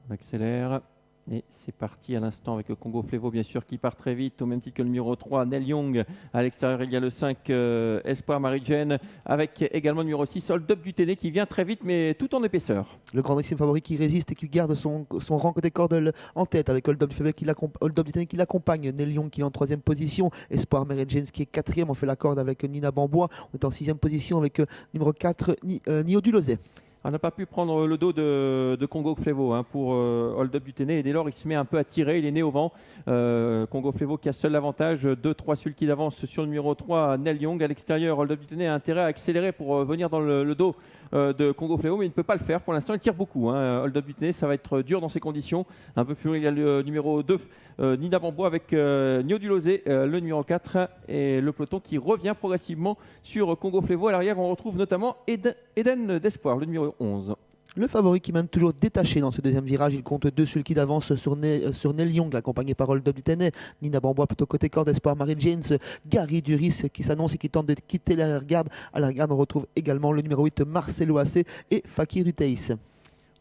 On accélère. Et c'est parti à l'instant avec le Congo Flevo, bien sûr, qui part très vite, au même titre que le numéro 3, Nel Young. À l'extérieur, il y a le 5, Espoir Marie-Jane, avec également le numéro 6, Hold Up du Téné, qui vient très vite, mais tout en épaisseur. Le grandissime favori qui résiste et qui garde son rang côté corde en tête, avec Hold Up du Téné qui l'accompagne. Nel Young qui est en 3e position. Espoir Marie-Jane qui est 4e. On fait la corde avec Nina Bambois. On est en 6e position avec numéro 4, Nio Dulosé. On n'a pas pu prendre le dos de Congo Flevo pour Hold Up du Téné, et dès lors il se met un peu à tirer, il est né au vent. Congo Flevo qui a seul avantage, 2-3 celui qui avance sur le numéro 3, Nel Young. À l'extérieur, Hold Up du Téné a intérêt à accélérer pour venir dans le dos de Congo Flevo, mais il ne peut pas le faire pour l'instant, il tire beaucoup. Hold Up du Téné, ça va être dur dans ces conditions. Un peu plus loin, il y a le numéro 2, Nina Bambois avec Nio Dulosé, le numéro 4, et le peloton qui revient progressivement sur Congo Flevo. À l'arrière, on retrouve notamment Eden d'Espoir, le numéro 11. Le favori qui mène toujours détaché dans ce deuxième virage, il compte 2 sulky d'avance sur Nel Young, accompagné par Hold Up du Téné. Nina Bambois plutôt côté corde, Espoir Marie-Jane, Gary Duris qui s'annonce et qui tente de quitter l'arrière-garde. À l'arrière-garde, on retrouve également le numéro 8, Marcelo Assé et Fakir Duteis.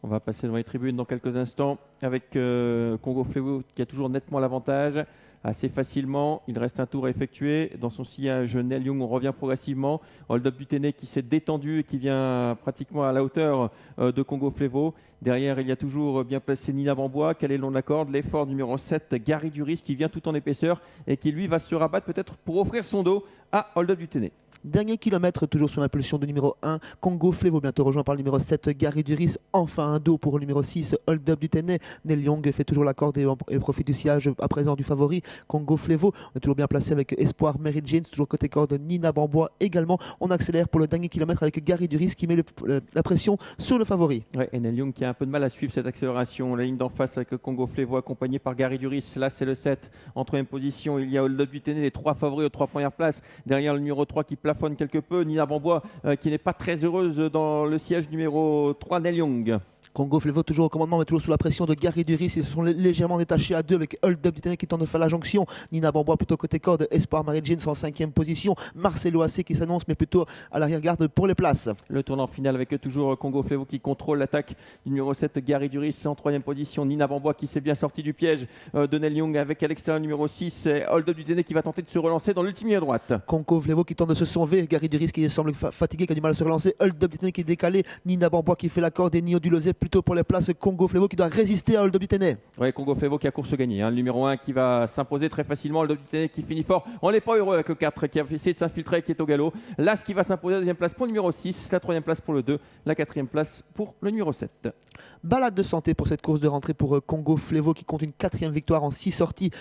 On va passer devant les tribunes dans quelques instants avec Congo Flevo qui a toujours nettement l'avantage. Assez facilement, il reste un tour à effectuer. Dans son sillage, Nel Young, on revient progressivement. Hold Up du Téné qui s'est détendu et qui vient pratiquement à la hauteur de Congo Flevo. Derrière, il y a toujours bien placé Nina Bambois, qu'elle est le long de la corde. L'effort numéro 7, Gary Duris, qui vient tout en épaisseur et qui lui va se rabattre peut-être pour offrir son dos à Hold Up du Téné. Dernier kilomètre, toujours sous l'impulsion du numéro 1, Congo Flevo, bientôt rejoint par le numéro 7, Gary Duris. Enfin un dos pour le numéro 6, Hold Up du Téné. Nel Young fait toujours la corde et profite du sillage à présent du favori, Congo Flevo. On est toujours bien placé avec Espoir Marie-Jane, toujours côté corde, Nina Bambois également. On accélère pour le dernier kilomètre avec Gary Duris qui met la pression sur le favori. Ouais, et Nel Young qui a un peu de mal à suivre cette accélération. La ligne d'en face avec le Congo Flevo accompagné par Gary Duris. Là, c'est le 7. En 3e position, il y a Hold Up du Téné, les 3 favoris aux 3 premières places. Derrière le numéro 3 qui plafonne quelque peu. Nina Bambois qui n'est pas très heureuse dans le siège numéro 3, Nel Young. Congo Flevo toujours au commandement, mais toujours sous la pression de Gary Duris. Ils se sont légèrement détachés à 2 avec Hold Up du Téné qui tente de faire la jonction. Nina Bambois plutôt côté corde. Espoir Marie-Jane en 5e position. Marcelo Assé qui s'annonce, mais plutôt à l'arrière-garde pour les places. Le tournant final avec toujours Congo Flevo qui contrôle l'attaque du numéro 7, Gary Duris en 3e position. Nina Bambois qui s'est bien sorti du piège de Nel Young avec à l'extérieur le numéro 6, Hold Up du Téné qui va tenter de se relancer dans l'ultime ligne à droite. Congo Flevo qui tente de se sauver. Gary Duris qui semble fatigué, qui a du mal à se relancer. Hold Up du Téné qui est décalé. Nina Bambois qui fait la corde et Nio Dulosé plutôt pour les places. Congo Flevo qui doit résister à Hold Up du Téné. Oui, Congo Flevo qui a course gagnée. Le numéro 1 qui va s'imposer très facilement. Hold Up du Téné qui finit fort. On n'est pas heureux avec le 4 qui a essayé de s'infiltrer, qui est au galop. Là, ce qui va s'imposer, la 2e place pour le numéro 6, la 3e place pour le 2, la 4e place pour le numéro 7. Balade de santé pour cette course de rentrée pour Congo Flevo qui compte une 4e victoire en 6 sorties.